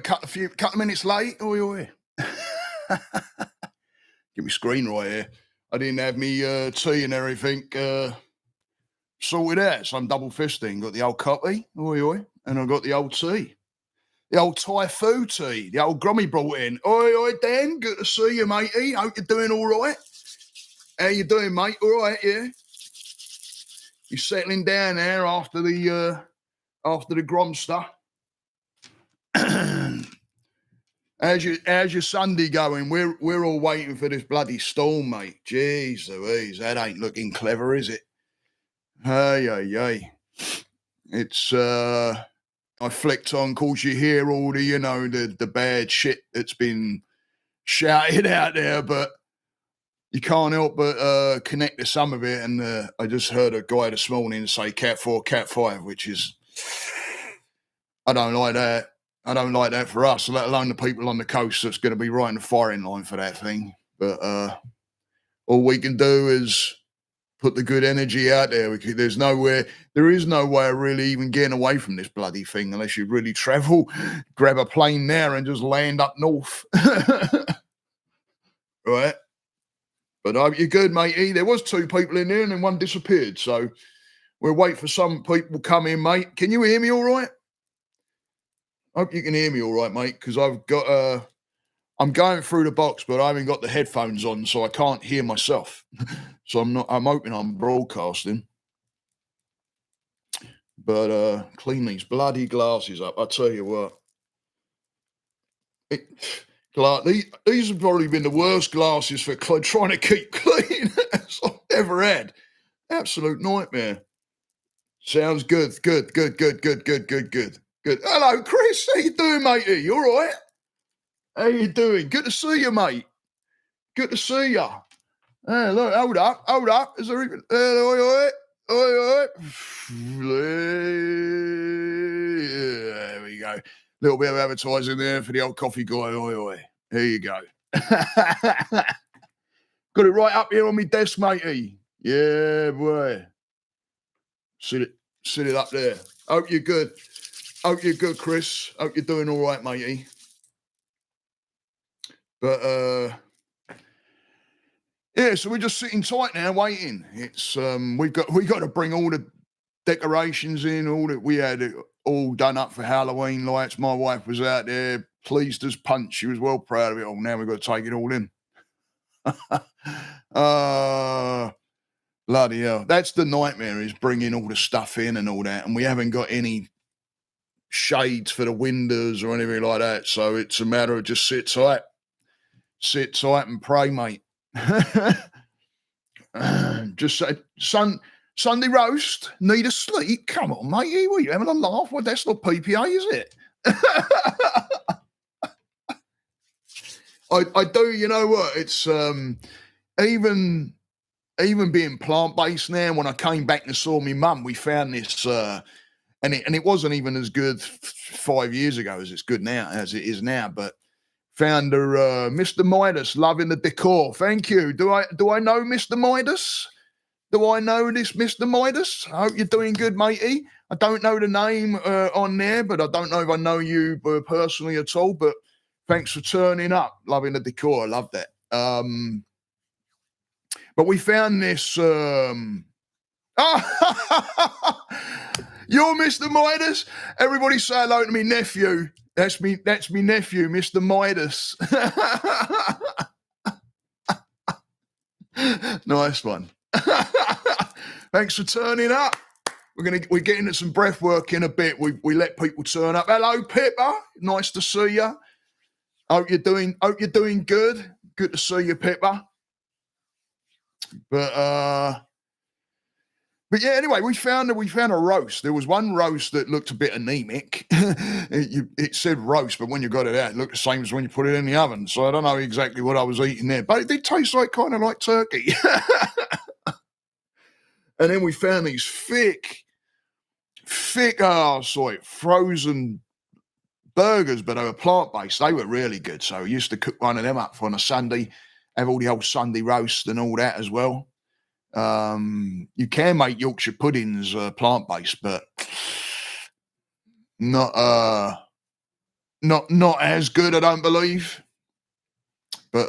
couple of minutes late. Oi, oi. Get my screen right here. I didn't have me tea and everything sorted out, so I'm double fisting. Got the old coffee, oi, oi, and I got the old tea. The old Thai food tea, the old Grommy brought in. Oi, oi, Dan, good to see you, matey. Hope you're doing all right. How you doing, mate? All right, yeah? You settling down there after the Gromster? How's your Sunday going? We're all waiting for this bloody storm, mate. Jeez Louise, that ain't looking clever, is it? Hey. It's I flicked on, cause you hear all the bad shit that's been shouted out there, but you can't help but connect to some of it. And I just heard a guy this morning say Cat 4, Cat 5, which is, I don't like that. I don't like that for us, let alone the people on the coast that's going to be right in the firing line for that thing. But all we can do is put the good energy out there. There is no way of really even getting away from this bloody thing unless you really travel, grab a plane there and just land up north. Right? But I hope you're good, matey. There was 2 people in there and then one disappeared. So we'll wait for some people to come in, mate. Can you hear me all right? I hope you can hear me all right, mate, because I've got I'm going through the box, but I haven't got the headphones on, so I can't hear myself. So I'm hoping I'm broadcasting. But clean these bloody glasses up. I tell you what. These have probably been the worst glasses for trying to keep clean I've ever had. Absolute nightmare. Sounds good. Good. Hello, Chris. How you doing, matey? You all right? How you doing? Good to see you, mate. Good to see you. Hey, look, hold up. Is there even... Oi. There we go. Little bit of advertising there for the old coffee guy. Oi. Here you go. Got it right up here on my desk, matey. Yeah, boy. Sit it up there. Hope you're good. Hope you're good, Chris. Hope you're doing all right, matey. But yeah, so we're just sitting tight now, waiting. It's we got to bring all the decorations in, all that we had it all done up for Halloween lights. My wife was out there, pleased as punch. She was well proud of it all. Now we've got to take it all in. Bloody hell. That's the nightmare, is bringing all the stuff in and all that. And we haven't got any shades for the windows or anything like that. So it's a matter of just sit tight and pray, mate. Just say, Sunday roast, need a sleep. Come on, mate. What are you having a laugh? Well, that's not PPA, is it? I do, you know what? It's even being plant-based now, when I came back and saw my mum, we found this and it wasn't even as good 5 years ago as it is now, but found her Mr. Midas, loving the decor. Thank you. Do I know Mr. Midas? Do I know this Mr. Midas? I hope you're doing good, matey. I don't know the name on there, but I don't know if I know you personally at all. But thanks for turning up, loving the decor. I love that. But we found this. You're Mr. Midas. Everybody say hello to me nephew. That's me nephew, Mr. Midas. Nice one. Thanks for turning up. We're getting some breath work in a bit. We let people turn up. Hello, Pippa. Nice to see you. Hope you're doing good. Good to see you, Pippa. But yeah, anyway, we found a roast. There was one roast that looked a bit anemic. It said roast, but when you got it out, it looked the same as when you put it in the oven. So I don't know exactly what I was eating there, but it did taste kind of like turkey. And then we found these thick frozen burgers, but they were plant-based. They were really good. So we used to cook one of them up on a Sunday, have all the old Sunday roast and all that as well. You can make Yorkshire puddings plant-based, but not not as good, I don't believe. But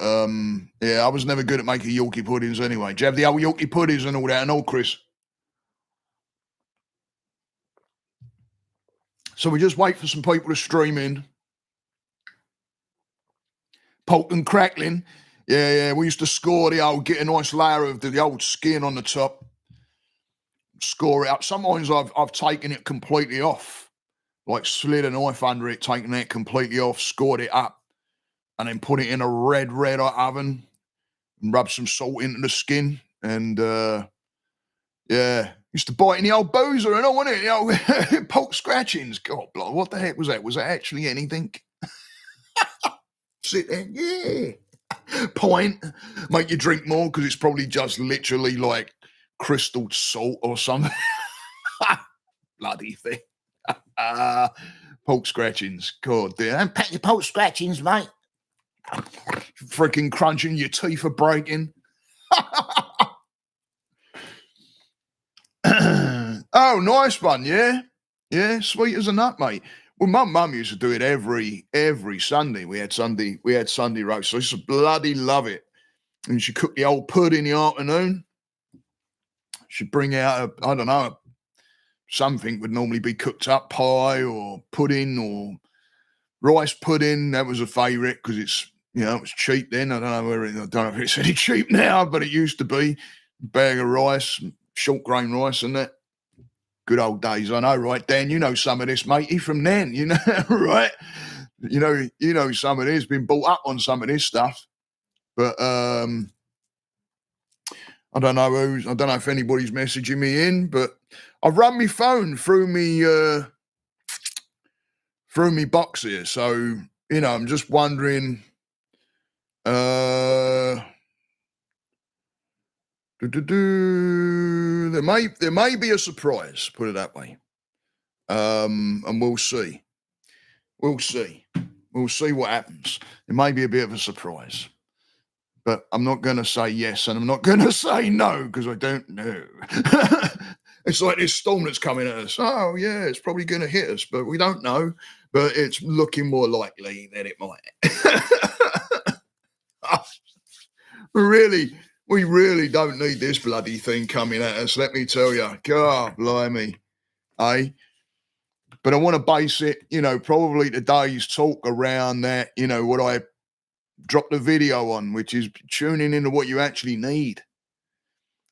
yeah, I was never good at making Yorkie puddings anyway. Do you have the old Yorkie puddings and all that and all, Chris? So we just wait for some people to stream in. Poke and crackling. Yeah, we used to score the old, get a nice layer of the old skin on the top. Score it up. Sometimes I've taken it completely off. Like slid a knife under it, taken it completely off, scored it up, and then put it in a red hot oven and rub some salt into the skin. And yeah, used to bite in the old boozer and all, wasn't it? The old poke scratchings. God, blood, what the heck was that? Was that actually anything? Sit there, yeah. Pint, make you drink more because it's probably just literally like crystal salt or something. Bloody thing. Poke scratchings. God damn. Don't pack your poke scratchings, mate. Freaking crunching, your teeth are breaking. Oh, nice one, yeah. Yeah, sweet as a nut, mate. Well, my mum used to do it every Sunday. We had Sunday roast. So I used to bloody love it. And she'd cook the old pudding in the afternoon. She'd bring out I don't know, something would normally be cooked up, pie or pudding or rice pudding. That was a favourite because it's, it was cheap then. I don't know if it's any cheap now, but it used to be. Bag of rice, short grain rice and that. Good old days, I know, right, Dan? You know some of this, matey, from then, right? You know some of this, been brought up on some of this stuff. But I don't know if anybody's messaging me in, but I've run my phone through me box here. So, I'm just wondering there may be a surprise, put it that way. And we'll see. We'll see what happens. It may be a bit of a surprise. But I'm not going to say yes and I'm not going to say no because I don't know. It's like this storm that's coming at us. Oh, yeah, it's probably going to hit us, but we don't know. But it's looking more likely that it might. We really don't need this bloody thing coming at us, let me tell you. God, blimey. Eh? But I want to base it, probably today's talk around that, what I dropped the video on, which is tuning into what you actually need.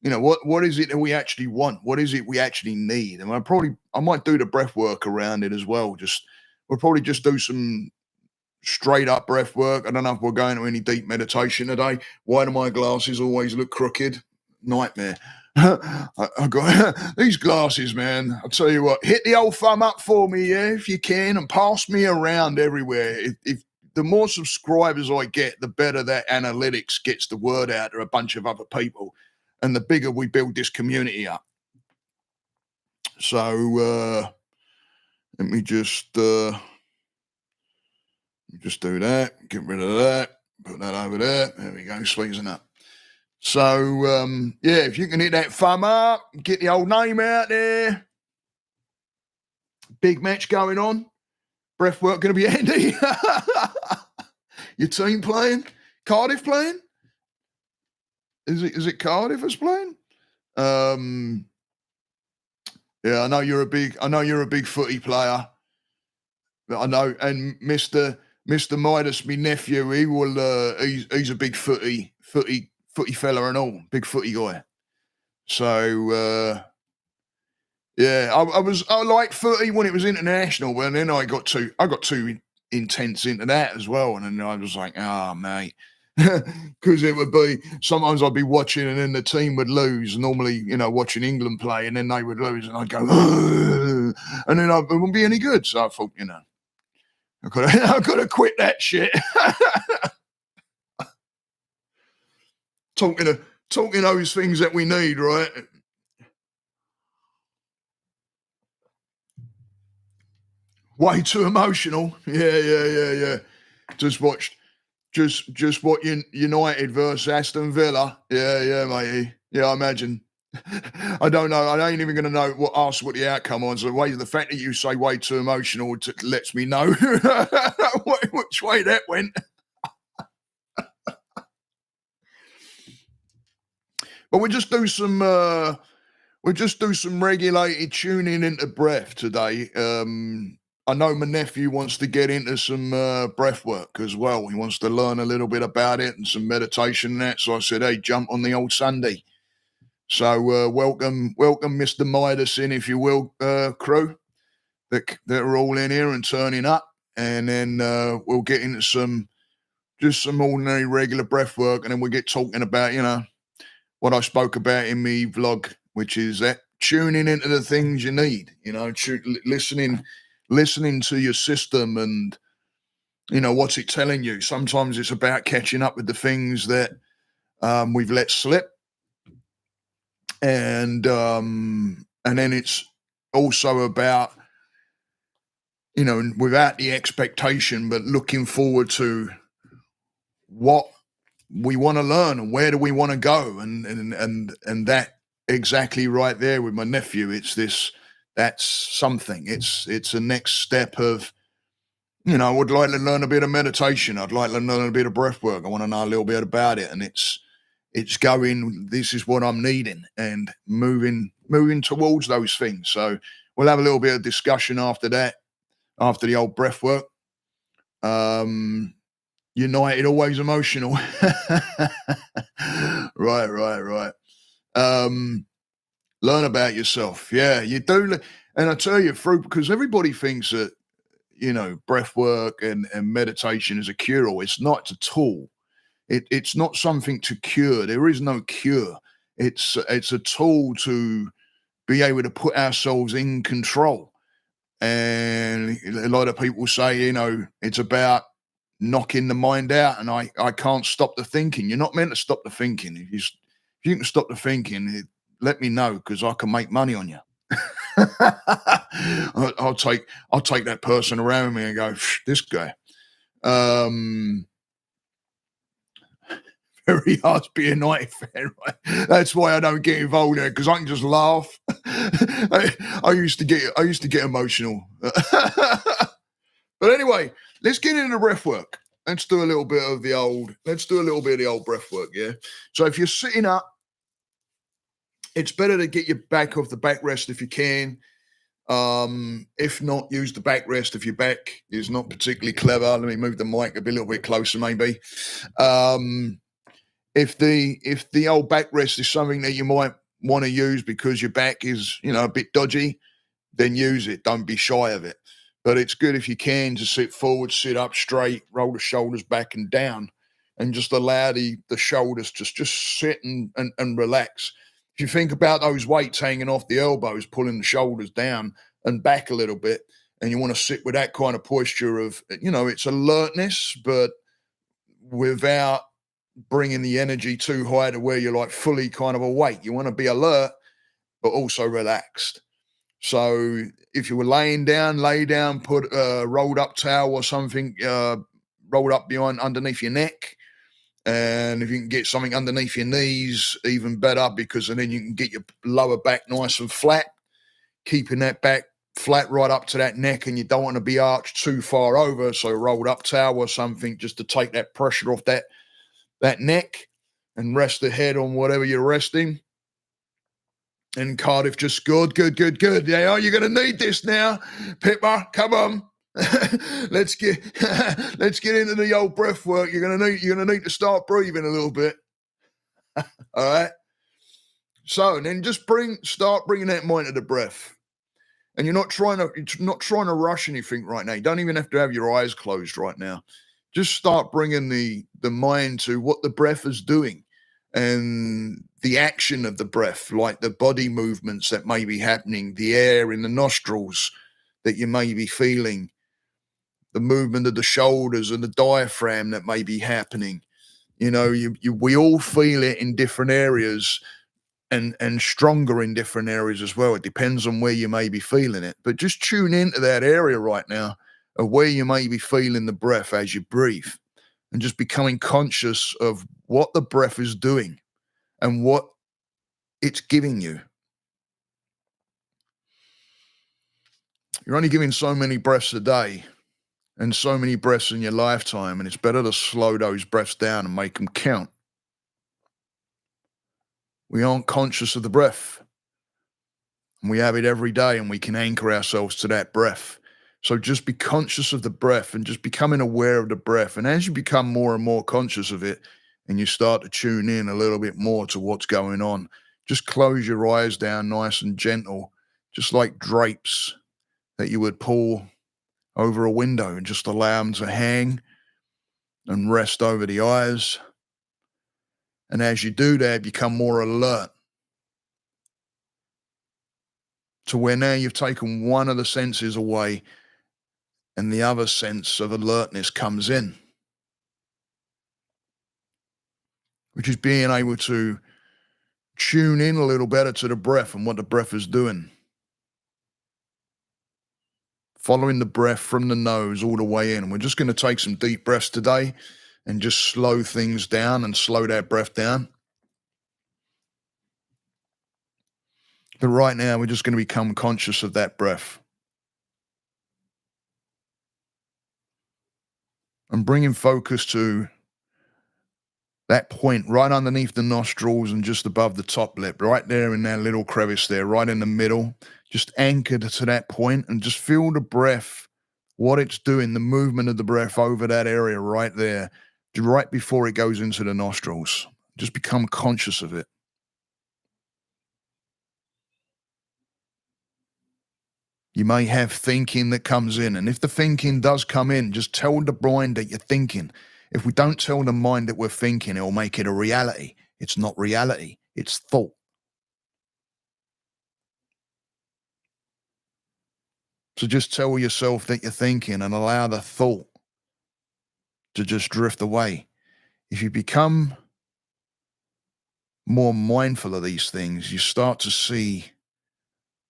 What is it that we actually want? What is it we actually need? And I might do the breath work around it as well. We'll probably just do some straight up breath work. I don't know if we're going to any deep meditation today. Why do my glasses always look crooked? Nightmare. I got these glasses, man. I'll tell you what, hit the old thumb up for me, yeah, if you can, and pass me around everywhere. If the more subscribers I get, the better that analytics gets the word out to a bunch of other people, and the bigger we build this community up. So let me just do that. Get rid of that. Put that over there. There we go. Sweet as a nut. So, yeah, if you can hit that thumb up, get the old name out there. Big match going on. Breath work going to be handy. Your team playing? Cardiff playing? Is it Cardiff that's playing? Yeah, I know you're a big footy player. I know, and Mr. Midas, my nephew, he's a big footy fella and all, big footy guy. So yeah, I liked footy when it was international, but then I got too intense into that as well, and then I was like, mate, because it would be sometimes I'd be watching and then the team would lose. Normally, watching England play, and then they would lose, and I'd go, and then it wouldn't be any good. So I thought, I've got to quit that shit. Talking those things that we need, right? Way too emotional. Yeah. Just watched United versus Aston Villa. Yeah, matey. Yeah, I imagine. I don't know. I ain't even going to ask what the outcome was. The fact that you say way too emotional lets me know which way that went. But we'll just do some regulated tuning into breath today. I know my nephew wants to get into some breath work as well. He wants to learn a little bit about it and some meditation and that. So I said, hey, jump on the old Sunday. So welcome, Mr. Midas in, if you will, crew that are all in here and turning up. And then we'll get into some ordinary regular breath work, and then we'll get talking about, what I spoke about in my vlog, which is that tuning into the things you need, listening to your system and, what's it telling you. Sometimes it's about catching up with the things that we've let slip. And then it's also about, without the expectation, but looking forward to what we want to learn and where do we want to go, and that exactly right there with my nephew. That's something. It's a next step of, I would like to learn a bit of meditation. I'd like to learn a bit of breath work. I want to know a little bit about it, and it's going, this is what I'm needing, and moving towards those things. So we'll have a little bit of discussion after that, after the old breath work. United, always emotional. Right. Learn about yourself. Yeah, you do. And I tell you, because everybody thinks that, breath work and meditation is a cure-all. It's not at all. It's not something to cure. There is no cure. It's a tool to be able to put ourselves in control. And a lot of people say, it's about knocking the mind out, and I can't stop the thinking. You're not meant to stop the thinking. If you can stop the thinking, let me know, because I can make money on you. I'll take that person around me and go, this guy. Very hard to be a United fan, right? That's why I don't get involved there, because I can just laugh. I used to get emotional. But anyway, let's get into breath work. Let's do a little bit of the old breath work, yeah? So if you're sitting up, it's better to get your back off the backrest if you can. If not, use the backrest if your back is not particularly clever. Let me move the mic a little bit closer, maybe. If the old backrest is something that you might want to use because your back is, a bit dodgy, then use it. Don't be shy of it. But it's good if you can to sit forward, sit up straight, roll the shoulders back and down, and just allow the shoulders just sit and relax. If you think about those weights hanging off the elbows, pulling the shoulders down and back a little bit, and you want to sit with that kind of posture of, it's alertness, but without bringing the energy too high to where you're like fully kind of awake. You want to be alert, but also relaxed. So if you were laying down, lay down, put a rolled up towel or something rolled up underneath your neck. And if you can get something underneath your knees, even better, because then you can get your lower back nice and flat, keeping that back flat right up to that neck, and you don't want to be arched too far over. So rolled up towel or something just to take that pressure off that neck, and rest the head on whatever you're resting. And Cardiff just scored. Good. Yeah, you're going to need this now, Pippa. Come on, let's get into the old breath work. You're going to need to start breathing a little bit. All right. So, and then just start bringing that mind to the breath. And you're not trying to rush anything right now. You don't even have to have your eyes closed right now. Just start bringing the mind to what the breath is doing, and the action of the breath, like the body movements that may be happening, the air in the nostrils that you may be feeling, the movement of the shoulders and the diaphragm that may be happening. We all feel it in different areas, and stronger in different areas as well. It depends on where you may be feeling it. But just tune into that area right now of where you may be feeling the breath as you breathe, and just becoming conscious of what the breath is doing and what it's giving you. You're only giving so many breaths a day and so many breaths in your lifetime, and it's better to slow those breaths down and make them count. We aren't conscious of the breath, and we have it every day, and we can anchor ourselves to that breath. So just be conscious of the breath and just becoming aware of the breath. And as you become more and more conscious of it and you start to tune in a little bit more to what's going on, just close your eyes down nice and gentle, just like drapes that you would pull over a window, and just allow them to hang and rest over the eyes. And as you do that, become more alert to where now you've taken one of the senses away and the other sense of alertness comes in, which is being able to tune in a little better to the breath and what the breath is doing. Following the breath from the nose all the way in. We're just going to take some deep breaths today and just slow things down and slow that breath down. But right now, we're just going to become conscious of that breath. And bringing focus to that point right underneath the nostrils and just above the top lip, right there in that little crevice there, right in the middle. Just anchored to that point and just feel the breath, what it's doing, the movement of the breath over that area right there, right before it goes into the nostrils. Just become conscious of it. You may have thinking that comes in, and if the thinking does come in, just tell the mind that you're thinking. If we don't tell the mind that we're thinking, it'll make it a reality. It's not reality, it's thought. So just tell yourself that you're thinking and allow the thought to just drift away. If you become more mindful of these things, you start to see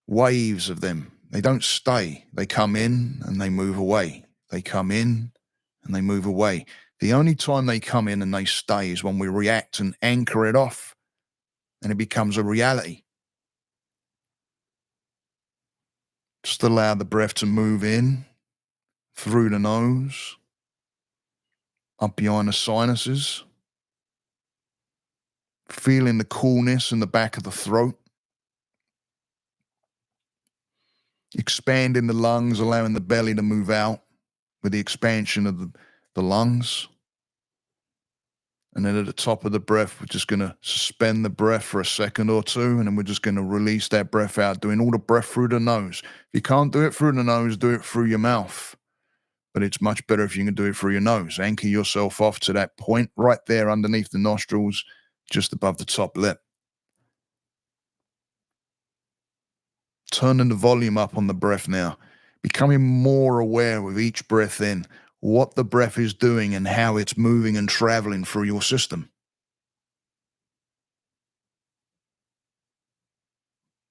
waves of them. They don't stay. They come in and they move away. They come in and they move away. The only time they come in and they stay is when we react and anchor it off, and it becomes a reality. Just allow the breath to move in through the nose, up behind the sinuses, feeling the coolness in the back of the throat, expanding the lungs, allowing the belly to move out with the expansion of the lungs. And then at the top of the breath, we're just going to suspend the breath for a second or two, and then we're just going to release that breath out, doing all the breath through the nose. If you can't do it through the nose, do it through your mouth. But it's much better if you can do it through your nose. Anchor yourself off to that point right there underneath the nostrils, just above the top lip. Turning the volume up on the breath now, becoming more aware with each breath in, what the breath is doing and how it's moving and traveling through your system.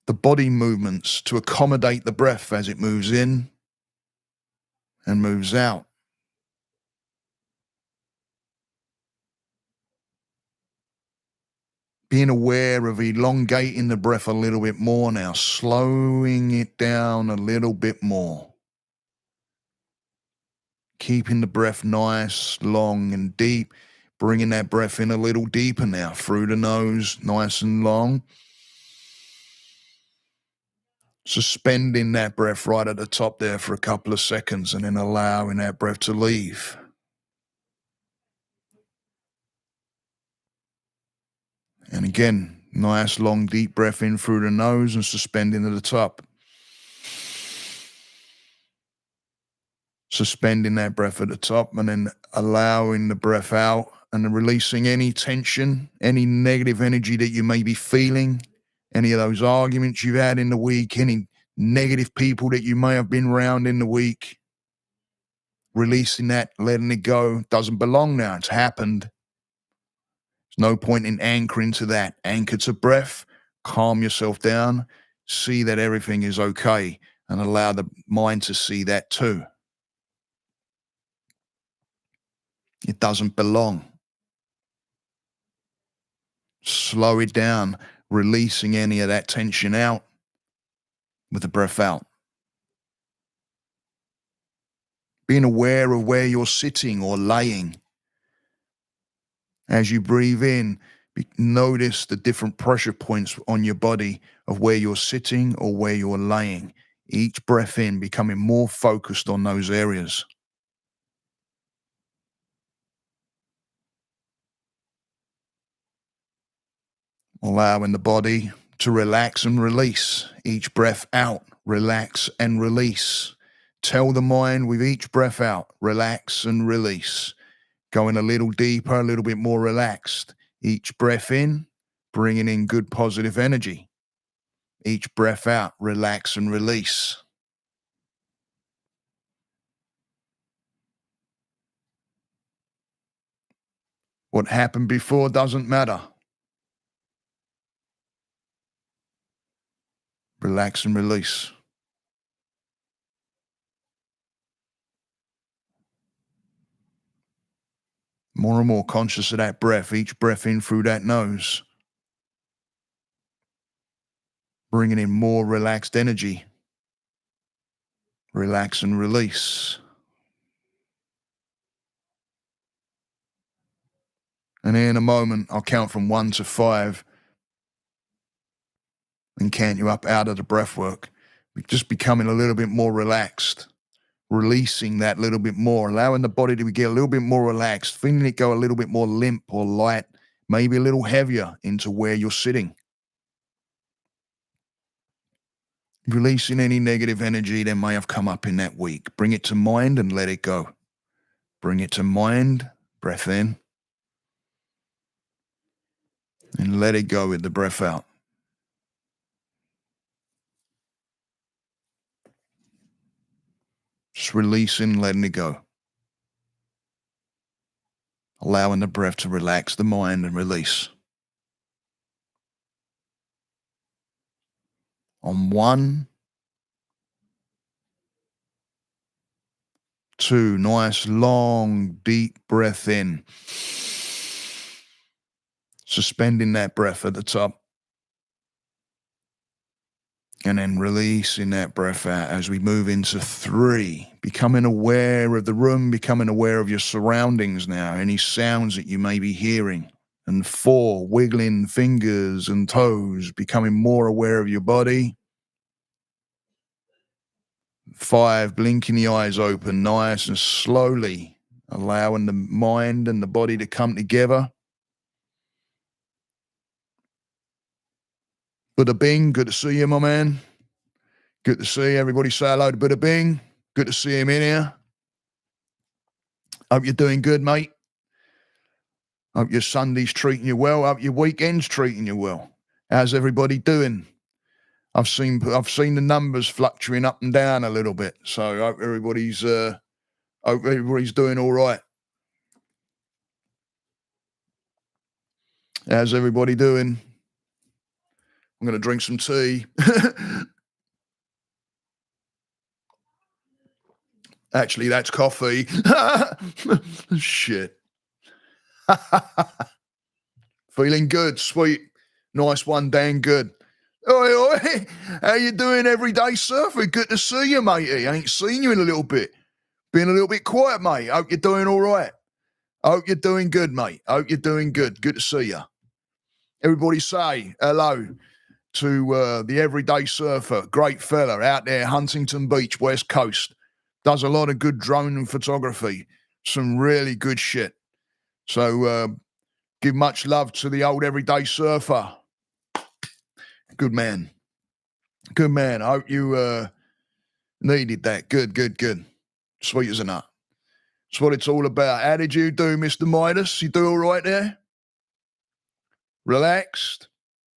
The body movements to accommodate the breath as it moves in and moves out. Being aware of elongating the breath a little bit more now, slowing it down a little bit more. Keeping the breath nice, long and deep, bringing that breath in a little deeper now, through the nose, nice and long. Suspending that breath right at the top there for a couple of seconds and then allowing that breath to leave. And again, nice long deep breath in through the nose and suspending at the top. Suspending that breath at the top and then allowing the breath out and then releasing any tension, any negative energy that you may be feeling, any of those arguments you've had in the week, any negative people that you may have been around in the week. Releasing that, letting it go. Doesn't belong now. It's happened. There's no point in anchoring to that. Anchor to breath, calm yourself down, see that everything is okay, and allow the mind to see that too. It doesn't belong. Slow it down. releasing any of that tension out with the breath out. Being aware of where you're sitting or laying. As you breathe in, notice the different pressure points on your body of where you're sitting or where you're laying. Each breath in, becoming more focused on those areas. Allowing the body to relax and release. Each breath out, relax and release. Tell the mind with each breath out, relax and release. Going a little deeper, a little bit more relaxed. Each breath in, bringing in good positive energy. Each breath out, relax and release. What happened before doesn't matter. Relax and release. More and more conscious of that breath, each breath in through that nose. Bringing in more relaxed energy. Relax and release. And in a moment, I'll count from 1 to 5 and count you up out of the breath work. Just becoming a little bit more relaxed. Releasing that little bit more, allowing the body to get a little bit more relaxed, feeling it go a little bit more limp or light, maybe a little heavier into where you're sitting. Releasing any negative energy that may have come up in that week. Bring it to mind and let it go. Bring it to mind, breath in, and let it go with the breath out. Just releasing, letting it go. Allowing the breath to relax the mind and release. On 1, 2, nice long deep breath in. Suspending that breath at the top. And then releasing that breath out as we move into 3, becoming aware of the room, becoming aware of your surroundings now, any sounds that you may be hearing. And 4, wiggling fingers and toes, becoming more aware of your body. 5, blinking the eyes open nice and slowly, allowing the mind and the body to come together. Buddha Bing, good to see you, my man. Good to see everybody. Say hello to Buddha Bing. Good to see him in here. Hope you're doing good, mate. Hope your Sunday's treating you well. Hope your weekend's treating you well. How's everybody doing? I've seen the numbers fluctuating up and down a little bit, so hope everybody's doing all right. How's everybody doing? I'm going to drink some tea. Actually, that's coffee. Shit. Feeling good, sweet. Nice one, Dan. Good. Oi, oi. How you doing, everyday surfer? Good to see you, matey. I ain't seen you in a little bit. Been a little bit quiet, mate. Hope you're doing all right. Hope you're doing good, mate. Hope you're doing good. Good to see you. Everybody say hello to the everyday surfer. Great fella out there, Huntington Beach, West Coast. Does a lot of good drone photography. Some really good shit. So give much love to the old everyday surfer. Good man. Good man. I hope you needed that. Good. Sweet as a nut. That's what it's all about. How did you do, Mr. Midas? You do all right there? Relaxed?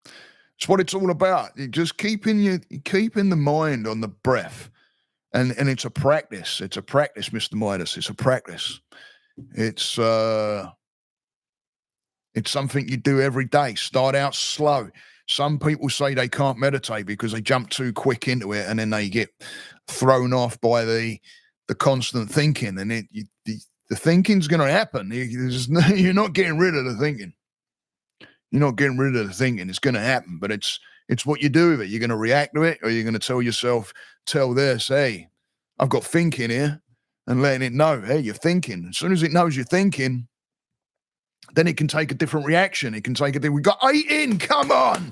That's what it's all about. You're just keeping the mind on the breath. And it's a practice. It's a practice, Mr. Midas. It's a practice. It's something you do every day. Start out slow. Some people say they can't meditate because they jump too quick into it and then they get thrown off by the constant thinking. And the thinking's going to happen. You're not getting rid of the thinking. You're not getting rid of the thinking. It's going to happen, but it's what you do with it. You're going to react to it, or you're going to tell this, hey, I've got thinking here, and letting it know, hey, you're thinking. As soon as it knows you're thinking, then it can take a different reaction. It can take a different. We've got 8 in. Come on.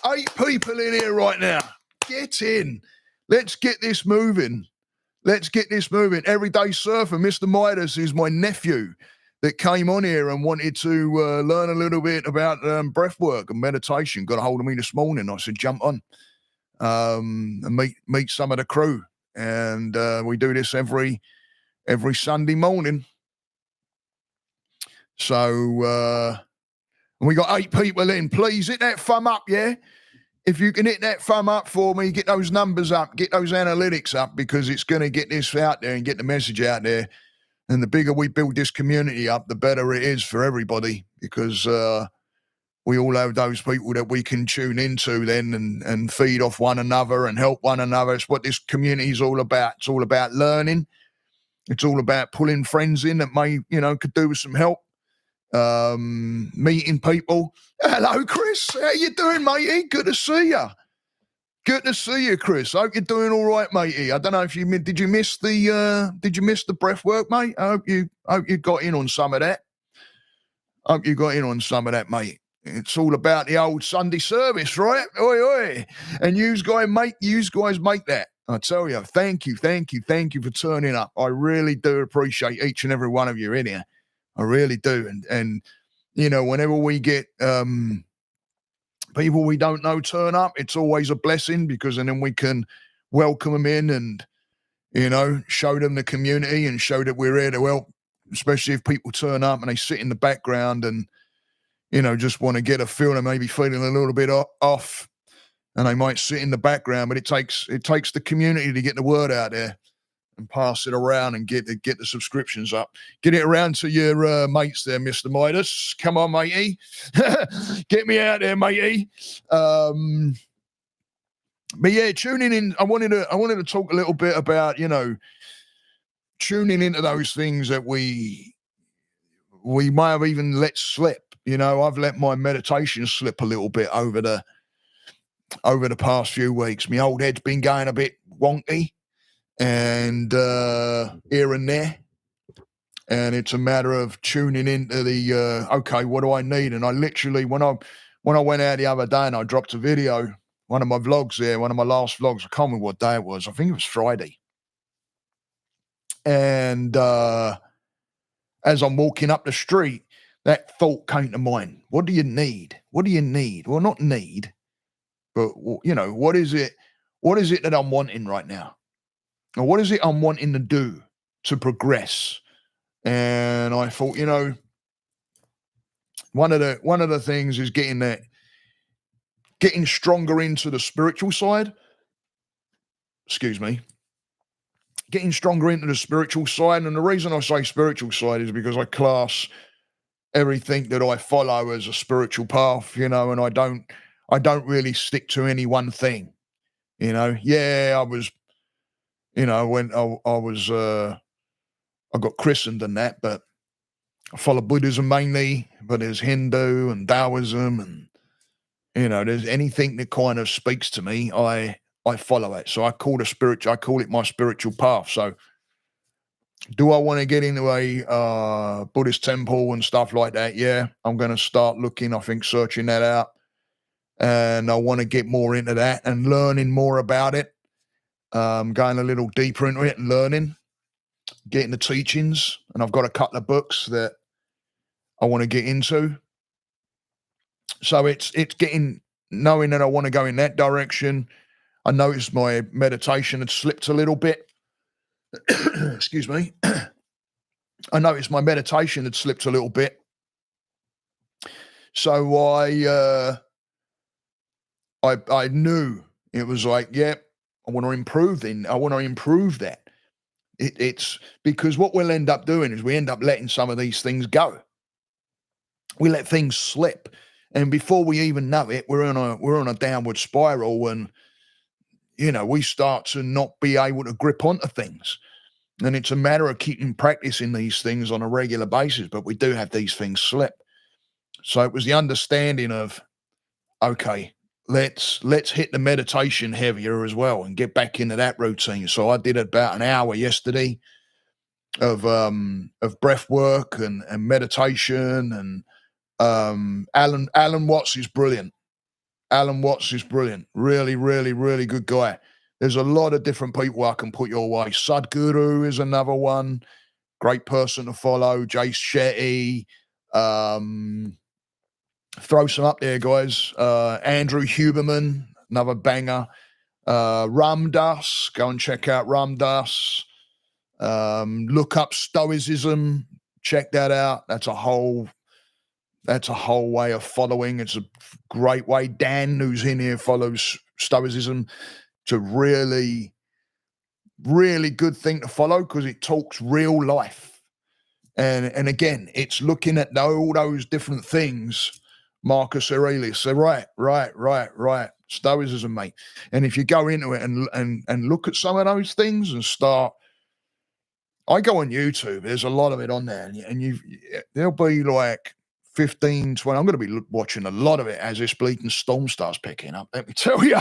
8 people in here right now. Get in. Let's get this moving. Everyday Surfer, Mr. Midas, is my nephew that came on here and wanted to learn a little bit about breath work and meditation. Got a hold of me this morning. I said, jump on and meet some of the crew. And we do this every Sunday morning. So we got 8 people in. Please hit that thumb up, yeah? If you can hit that thumb up for me, get those numbers up, get those analytics up, because it's going to get this out there and get the message out there. And the bigger we build this community up, the better it is for everybody, because we all have those people that we can tune into then and feed off one another and help one another. It's what this community is all about. It's all about learning. It's all about pulling friends in that could do with some help. Meeting people. Hello, Chris. How you doing, matey? Good to see you. Good to see you, Chris. Hope you're doing all right, matey. I don't know if did you miss the breath work, mate? I hope you got in on some of that. Mate. It's all about the old Sunday service, right? Oi, oi. And you guys make that. I tell you, thank you for turning up. I really do appreciate each and every one of you in here. I really do. And whenever we get people we don't know turn up, it's always a blessing, because then we can welcome them in and, show them the community and show that we're here to help, especially if people turn up and they sit in the background and, just want to get a feel and maybe feeling a little bit off, and they might sit in the background, but it takes the community to get the word out there and pass it around and get the subscriptions up. Get it around to your mates there, Mr. Midas. Come on, matey. Get me out there, matey. But yeah, tuning in. I wanted to talk a little bit about, tuning into those things that we may have even let slip. I've let my meditation slip a little bit over the past few weeks. My old head's been going a bit wonky and here and there, and it's a matter of tuning into the okay, what do I need? And I literally, when I went out the other day and I dropped a video, one of my vlogs there, one of my last vlogs, I can't remember what day it was. I think it was Friday. And as I'm walking up the street, that thought came to mind. What do you need? Well, not need, but what is it that I'm wanting right now? Or what is it I'm wanting to do to progress? And I thought, one of the things is getting stronger into the spiritual side. Excuse me. Getting stronger into the spiritual side. And the reason I say spiritual side is because I class everything that I follow as a spiritual path, and I don't really stick to any one thing. Yeah, I was, when I got christened and that, but I follow Buddhism mainly, but there's Hindu and Taoism, and there's anything that kind of speaks to me, I follow it. So I call it my spiritual path. So do I want to get into a Buddhist temple and stuff like that? Yeah, I'm going to start looking, searching that out. And I want to get more into that and learning more about it. Going a little deeper into it and learning, getting the teachings. And I've got a couple of books that I want to get into. So it's knowing that I want to go in that direction. I noticed my meditation had slipped a little bit. Excuse me. I noticed my meditation had slipped a little bit. So I knew it was like, yeah, I want to improve that. It's because what we'll end up doing is we end up letting some of these things go. We let things slip. And before we even know it, we're on a downward spiral, and we start to not be able to grip onto things. And it's a matter of keeping practicing these things on a regular basis, but we do have these things slip. So it was the understanding of, okay, let's hit the meditation heavier as well and get back into that routine. So I did about an hour yesterday of breath work and meditation, and Alan Watts is brilliant. Alan Watts is brilliant. Really, really, really good guy. There's a lot of different people I can put your way. Sadhguru is another one. Great person to follow. Jace Shetty. Throw some up there, guys. Andrew Huberman, another banger. Ram Dass. Go and check out Ram Dass. Look up Stoicism. Check that out. That's a whole way of following. It's a great way. Dan, who's in here, follows Stoicism. It's a really, really good thing to follow because it talks real life. And again, it's looking at all those different things. Marcus Aurelius. So right. Stoicism, mate. And if you go into it and look at some of those things and start, I go on YouTube. There's a lot of it on there, and there'll be like 15, 20. I'm going to be watching a lot of it as this bleeding storm starts picking up. Let me tell you,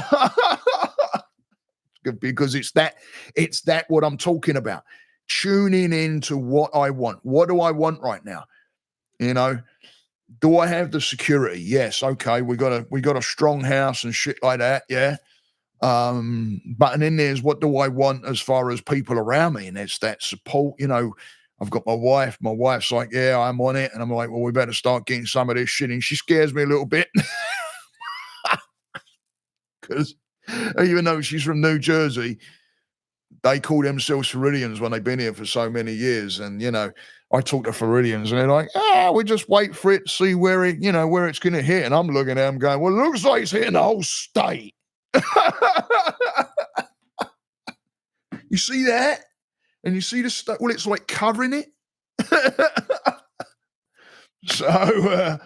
because it's that what I'm talking about. Tuning into what I want. What do I want right now? You know, do I have the security? Yes. Okay. We got a strong house and shit like that. Yeah. But and then there's what do I want as far as people around me, and it's that support. You know, I've got my wife. My wife's like, yeah, I'm on it, and I'm like, well, we better start getting some of this shit. And she scares me a little bit because even though she's from New Jersey, they call themselves Floridians when they've been here for so many years. And, you know, I talk to Floridians and they're like, we just wait for it, see where it's going to hit. And I'm looking at them going, well, it looks like it's hitting the whole state. You see that? And you see the stuff? Well, it's like covering it. So,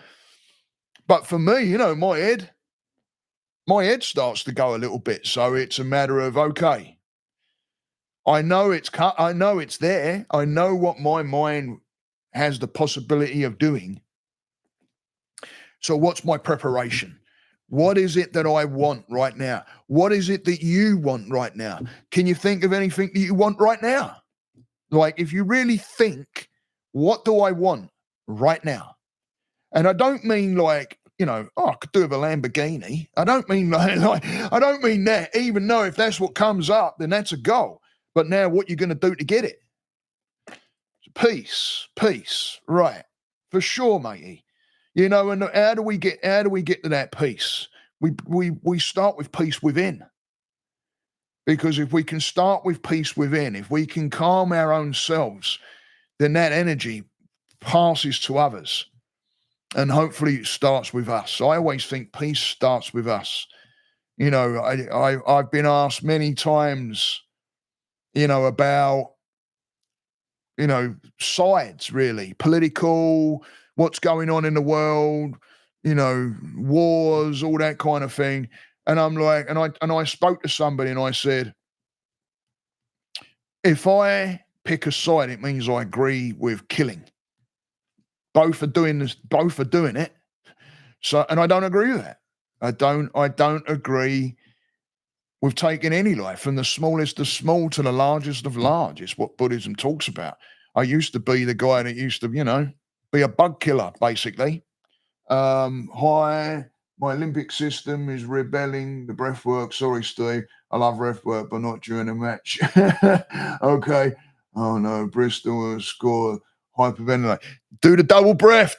but for me, you know, my head starts to go a little bit. So it's a matter of, okay, I know it's there. I know what my mind has the possibility of doing. So what's my preparation? What is it that I want right now? What is it that you want right now? Can you think of anything that you want right now? Like, if you really think, what do I want right now? And I don't mean like, you know, I could do with a Lamborghini. I don't mean like I don't mean that, even though if that's what comes up, then that's a goal. But now what you're going to do to get it? Peace, right? For sure, matey. You know, and how do we get to that peace? We start with peace within. Because if we can start with peace within, if we can calm our own selves, then that energy passes to others. And hopefully it starts with us. I always think peace starts with us. You know, I've been asked many times, you know, about, you know, sides, really, political, what's going on in the world, you know, wars, all that kind of thing. And I'm like, and I spoke to somebody and I said, if I pick a side, it means I agree with killing. Both are doing this, both are doing it. So, and I don't agree with that. I don't agree with taking any life, from the smallest of small to the largest of large. It's what Buddhism talks about. I used to be the guy that used to, you know, be a bug killer, basically. Hi, my limbic system is rebelling. The breath work. Sorry, Steve. I love breath work, but not during a match. Okay. Oh no, Bristol has scored. Hyperventilate. Do the double breath.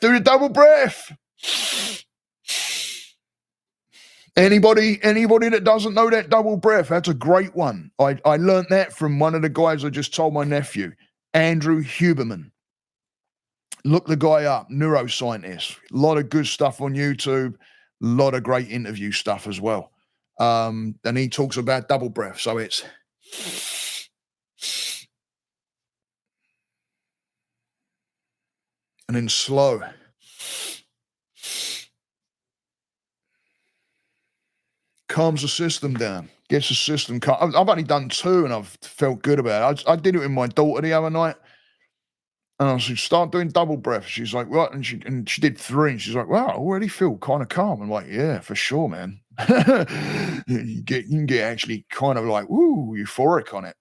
Anybody that doesn't know that double breath, that's a great one. I learned that from one of the guys I just told my nephew, Andrew Huberman. Look the guy up, neuroscientist. A lot of good stuff on YouTube, a lot of great interview stuff as well. And he talks about double breath. So it's and then slow. Calms the system down, gets the system calm. I've only done 2 and I've felt good about it. I did it with my daughter the other night. And I said, start doing double breaths. She's like, what? And she did 3. And she's like, wow, I already feel kind of calm. I'm like, yeah, for sure, man. You can get actually kind of like, woo, euphoric on it.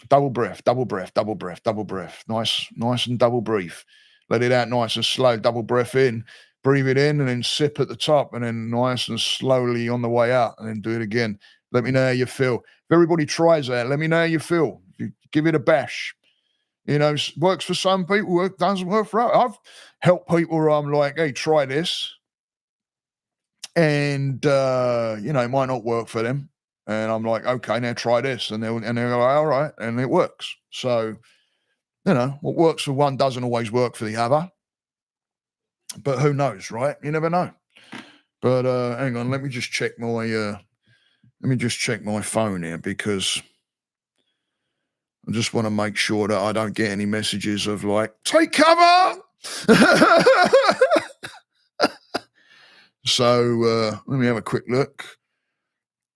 Double breath, double breath, double breath, double breath. Nice and double breathe. Let it out nice and slow. Double breath in, breathe it in, and then sip at the top, and then nice and slowly on the way out, and then do it again. Let me know how you feel. If everybody tries that, let me know how you feel. You give it a bash. Works for some people, doesn't work for others. I've helped people where I'm like, hey, try this. And, it might not work for them. And I'm like, okay, now try this. And they're like, all right. And it works. So, what works for one doesn't always work for the other. But who knows, right? You never know. But hang on, let me just check my phone here, because I just want to make sure that I don't get any messages of like, take cover. So let me have a quick look.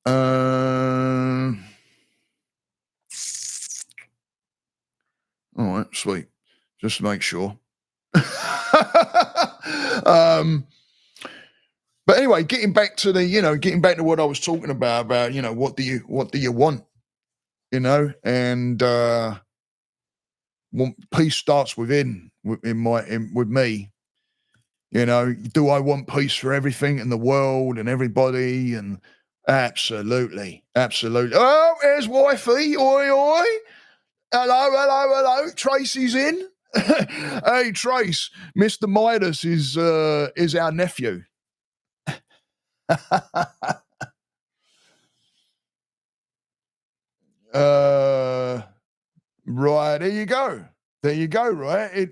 All right, sweet. Just to make sure. But anyway, getting back to what I was talking about, what do you want? And peace starts with me. Do I want peace for everything in the world and everybody? And absolutely. Oh, there's wifey. Oi, oi. Hello. Tracy's in. Hey, Trace. Mr. Midas is our nephew. Right. There you go. Right.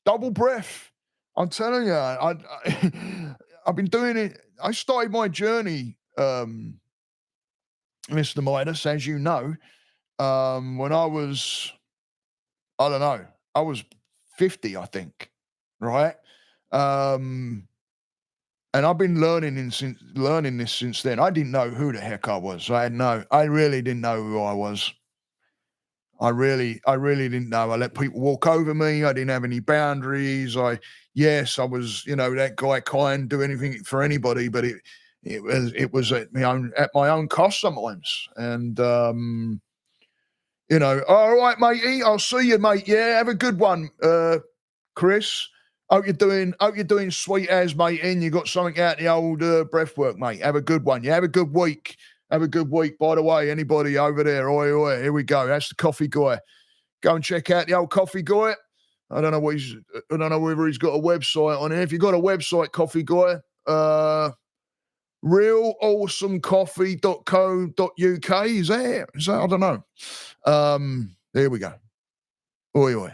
Double breath. I'm telling you, I've been doing it. I started my journey, Mr. Midas, as you know, when I was, I don't know, I was 50, I think, right? And I've been learning this since then. I didn't know who the heck I was. I really didn't know who I was. I really didn't know. I let people walk over me. I didn't have any boundaries. I was, that guy kind, do anything for anybody, but it was at my own cost sometimes. And all right, matey, I'll see you, mate. Yeah, have a good one, Chris. Hope you're doing sweet as, mate, and you got something out the old breath work, mate. Have a good one. Yeah, have a good week. Have a good week. By the way, anybody over there, oi, here we go. That's the coffee guy. Go and check out the old coffee guy. I don't know whether he's got a website on it. If you've got a website, coffee guy, realawesomecoffee.co.uk. Is that? I don't know. There we go. Oi.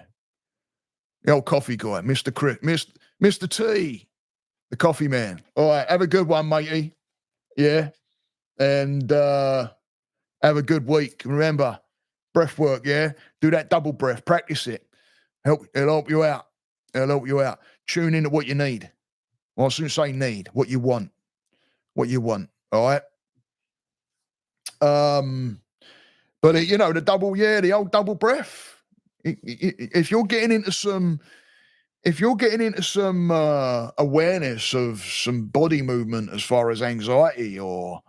The old coffee guy, Mr. Chris, Mr. T, the coffee man. All right, have a good one, matey. Yeah. And have a good week. Remember, breath work, yeah? Do that double breath. Practice it. It'll help you out. Tune into what you need. Well, I shouldn't say need. What you want. All right? But, the old double breath. If you're getting into some awareness of some body movement as far as anxiety or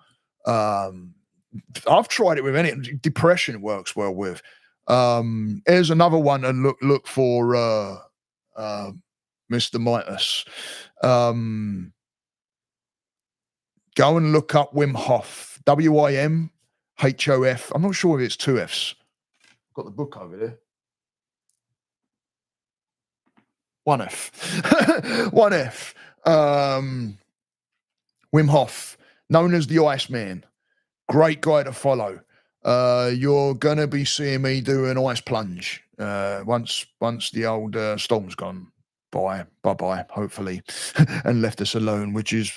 I've tried it with any depression works well with. Here's another one to look for Mr. Midas. Go and look up Wim Hof. WIMHOF. I'm not sure if it's 2 Fs. I've got the book over there. 1 F. 1 F. Wim Hof, known as the Iceman. Great guy to follow. You're going to be seeing me do an ice plunge once the old storm's gone bye-bye, hopefully, and left us alone, which is,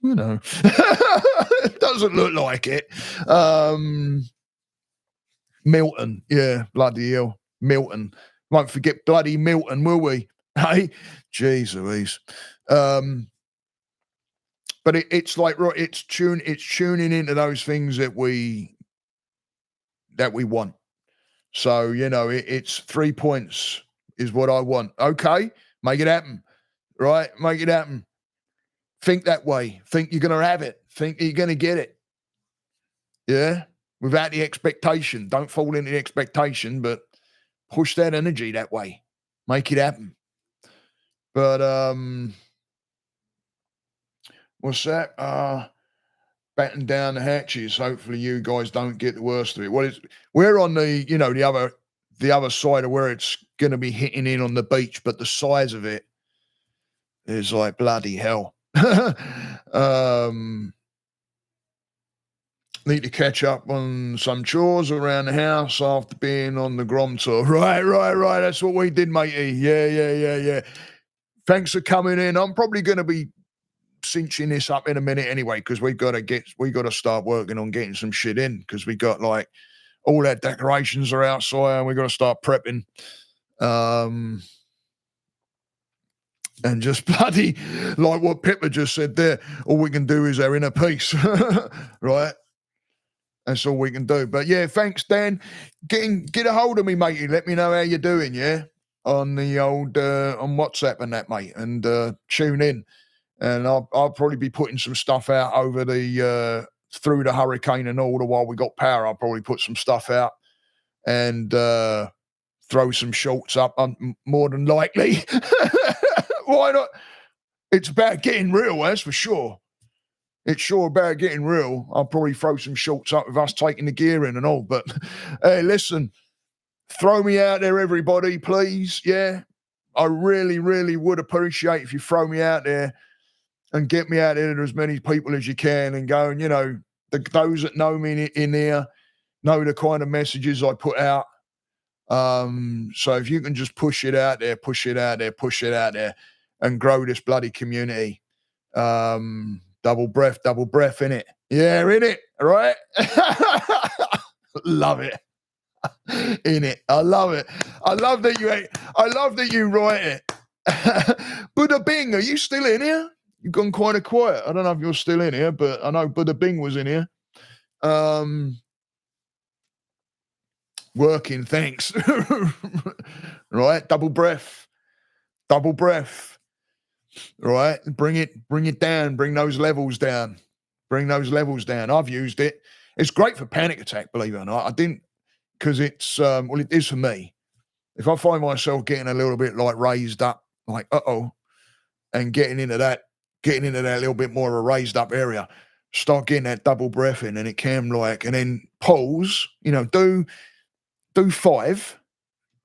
it doesn't look like it. Milton, yeah, bloody hell, Milton. Won't forget bloody Milton, will we? Hey, jeez Louise. But it's like, right, it's tuning into those things that we want. So, it's 3 points is what I want. Okay, make it happen, right? Make it happen. Think that way. Think you're going to have it. Think you're going to get it. Yeah? Without the expectation. Don't fall into the expectation, but push that energy that way. Make it happen. But, what's that? Batten down the hatches. Hopefully you guys don't get the worst of it. We're on the, the other side of where it's going to be hitting in on the beach, but the size of it is like bloody hell. Need to catch up on some chores around the house after being on the Grom tour. Right. That's what we did, matey. Yeah. Thanks for coming in. I'm probably going to be cinching this up in a minute anyway, because we got to start working on getting some shit in, because we got like all our decorations are outside and we got to start prepping. And just bloody, like what Pippa just said there, all we can do is our inner peace, right? That's all we can do. But yeah, thanks, Dan. Get a hold of me, matey. Let me know how you're doing, yeah? On the old, on WhatsApp and that, mate. And tune in. And I'll probably be putting some stuff out over the, through the hurricane and all the while we got power. I'll probably put some stuff out and throw some shorts up, more than likely. Why not? It's about getting real, that's for sure. It's sure about getting real. I'll probably throw some shorts up with us taking the gear in and all. But hey, listen, throw me out there, everybody, please. Yeah, I really, really would appreciate if you throw me out there and get me out there to as many people as you can, and go, and those that know me in here know the kind of messages I put out. So if you can just push it out there, and grow this bloody community. Double breath, in it. Yeah, in it, right? Love it. In it. I love it. I love that you write it. Buddha Bing, are you still in here? You've gone quite quiet. I don't know if you're still in here, but I know Buddha Bing was in here. Working, thanks. Right, double breath. Right, bring it down. Bring those levels down. I've used it. It's great for panic attack, believe it or not. I didn't, because it's it is for me. If I find myself getting a little bit like raised up, like and getting into that little bit more of a raised up area, start getting that double breath in, and it can and then pause. Do 5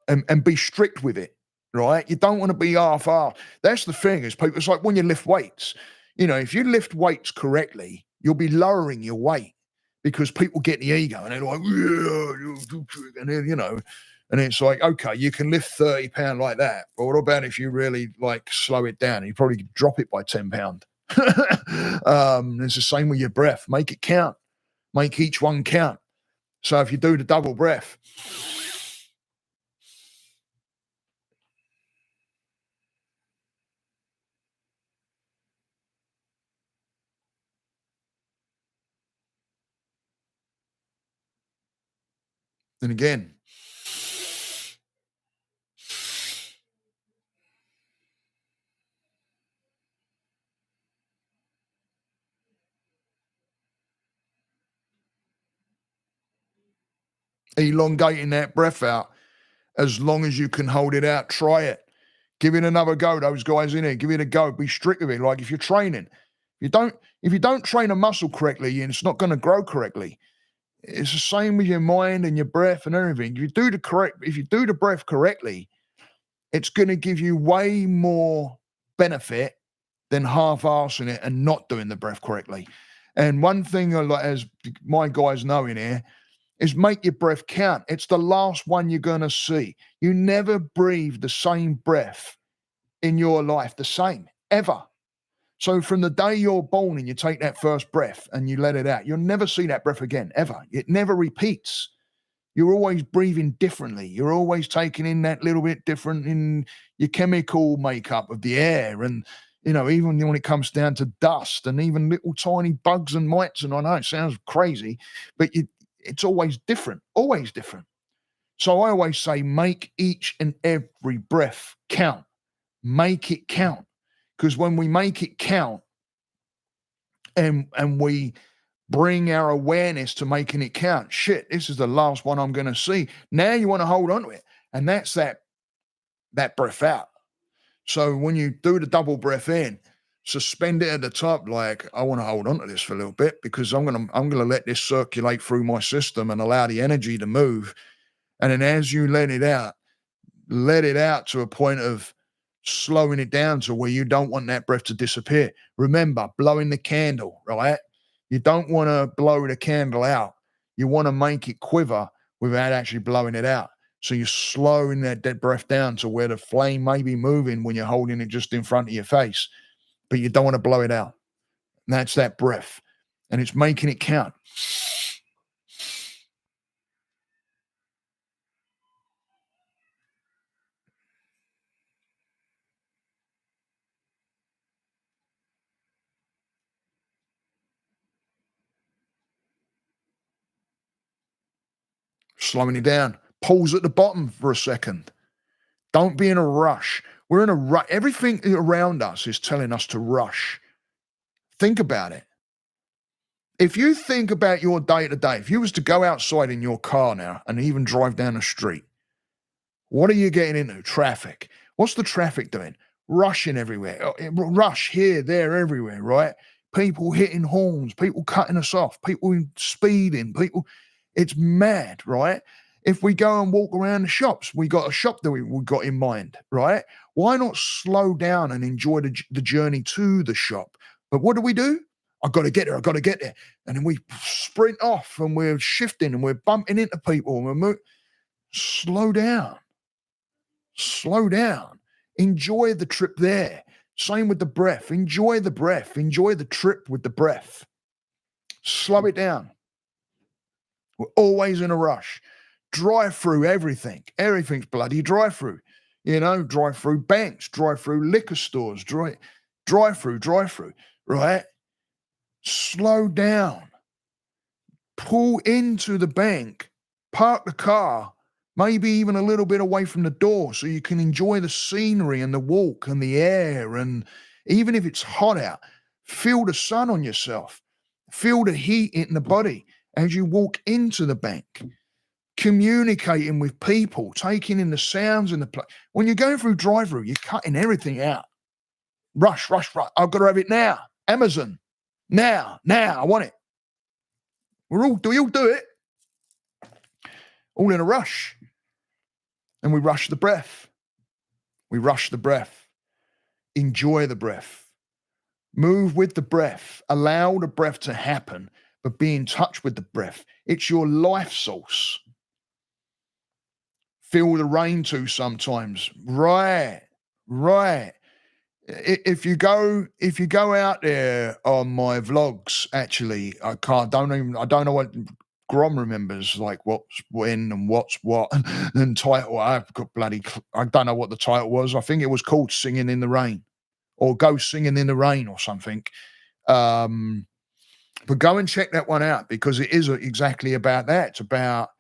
and be strict with it, right? You don't want to be half-assed. That's the thing, is people, it's like when you lift weights. If you lift weights correctly, you'll be lowering your weight, because people get the ego and they're like, yeah, and then, and it's like, okay, you can lift 30 pounds like that, but what about if you really slow it down? You probably drop it by 10 pounds. It's the same with your breath. Make it count. Make each one count. So if you do the double breath, and again, elongating that breath out as long as you can hold it out. Try it. Give it another go. Those guys in here, give it a go. Be strict with it. Like if you're training, if you don't train a muscle correctly, and it's not going to grow correctly. It's the same with your mind and your breath and everything. If you do the breath correctly, it's going to give you way more benefit than half-arsing it and not doing the breath correctly. And one thing, as my guys know in here, is make your breath count. It's the last one you're going to see. You never breathe the same breath in your life, the same, ever. So from the day you're born and you take that first breath and you let it out, you'll never see that breath again, ever. It never repeats. You're always breathing differently. You're always taking in that little bit different in your chemical makeup of the air. And, even when it comes down to dust and even little tiny bugs and mites, and I know it sounds crazy, but it's always different, always different. So I always say, make each and every breath count. Make it count. Because when we make it count and we bring our awareness to making it count, shit, this is the last one I'm going to see. Now you want to hold on to it. And that's that breath out. So when you do the double breath in, suspend it at the top, like, I want to hold on to this for a little bit because I'm gonna let this circulate through my system and allow the energy to move. And then as you let it out to a point of slowing it down to where you don't want that breath to disappear. Remember, blowing the candle, right? You don't want to blow the candle out. You want to make it quiver without actually blowing it out. So you're slowing that breath down to where the flame may be moving when you're holding it just in front of your face, but you don't want to blow it out. And that's that breath. And it's making it count. Slowing it down. Pause at the bottom for a second. Don't be in a rush. We're in a rush. Everything around us is telling us to rush. Think about it. If you think about your day to day, if you was to go outside in your car now and even drive down the street, what are you getting into? Traffic. What's the traffic doing? Rushing everywhere. Rush here, there, everywhere, right? People hitting horns, people cutting us off, people speeding, people. It's mad, right? If we go and walk around the shops, we got a shop that we got in mind, right? Why not slow down and enjoy the journey to the shop? But what do? I've got to get there. I've got to get there. And then we sprint off and we're shifting and we're bumping into people and we're slow down. Slow down. Enjoy the trip there. Same with the breath. Enjoy the breath. Enjoy the trip with the breath. Slow it down. We're always in a rush. Drive through everything. Everything's bloody drive through. You know, drive through banks, drive through liquor stores, drive through, right? Slow down. Pull into the bank, park the car, maybe even a little bit away from the door so you can enjoy the scenery and the walk and the air. And even if it's hot out, feel the sun on yourself. Feel the heat in the body as you walk into the bank. Communicating with people, taking in the sounds in the place. When you're going through drive-through, you're cutting everything out. Rush. I've got to have it now. Amazon. Now. I want it. We all do it. All in a rush. And we rush the breath. Enjoy the breath. Move with the breath. Allow the breath to happen, but be in touch with the breath. It's your life source. Feel the rain too sometimes. Right. If you go out there on my vlogs, actually, I don't know what Grom remembers, like what's when and what's what and title. I don't know what the title was. I think it was called Singing in the Rain or Go Singing in the Rain or something. But go and check that one out because it is exactly about that. It's about,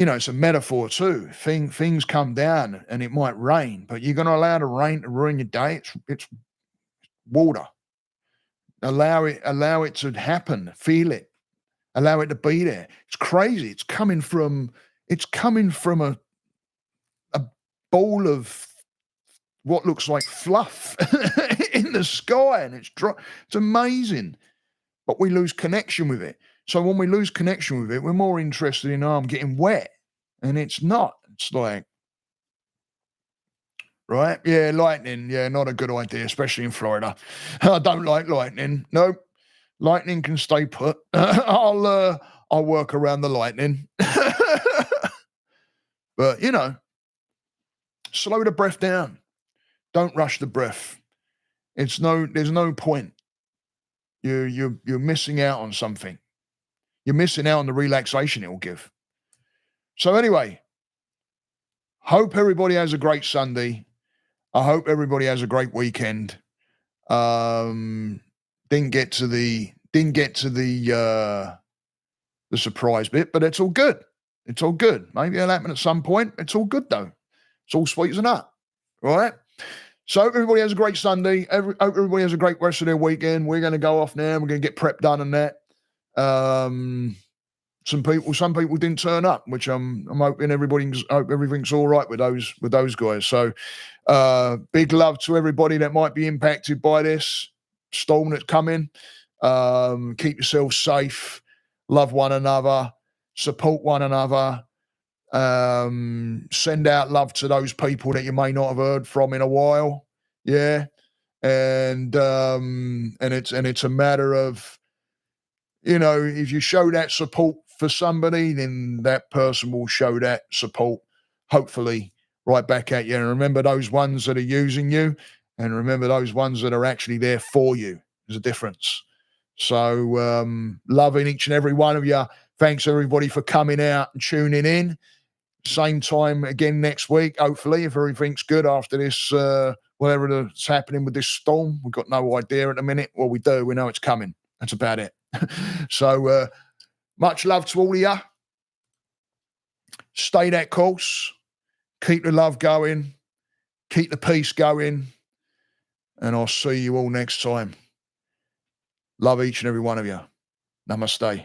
it's a metaphor too. Things come down and it might rain, but you're going to allow the rain to ruin your day. It's water. Allow it to happen. Feel it. Allow it to be there. It's crazy. It's coming from a ball of what looks like fluff in the sky, and it's amazing. But we lose connection with it. So when we lose connection with it, we're more interested in, I'm getting wet. And it's not. It's like, right? Yeah, lightning. Yeah, not a good idea, especially in Florida. I don't like lightning. No, lightning can stay put. I'll work around the lightning. But, slow the breath down. Don't rush the breath. There's no point. You're missing out on something. You're missing out on the relaxation it will give. So anyway, hope everybody has a great Sunday. I hope everybody has a great weekend. Didn't get to the surprise bit, but it's all good. It's all good. Maybe it'll happen at some point. It's all good, though. It's all sweet as a nut. All right? So hope everybody has a great Sunday. Hope everybody has a great rest of their weekend. We're going to go off now. We're going to get prep done and that. Some people didn't turn up, which I'm hoping everything's all right with those guys. So big love to everybody that might be impacted by this storm that's coming. Keep yourself safe, love one another, support one another. Send out love to those people that you may not have heard from in a while. Yeah. And it's a matter of, if you show that support for somebody, then that person will show that support, hopefully, right back at you. And remember those ones that are using you, and remember those ones that are actually there for you. There's a difference. So loving each and every one of you. Thanks, everybody, for coming out and tuning in. Same time again next week, hopefully, if everything's good after this, whatever's happening with this storm. We've got no idea at the minute. Well, we do. We know it's coming. That's about it. So much love to all of you. Stay that course. Keep the love going. Keep the peace going. And I'll see you all next time. Love each and every one of you. Namaste.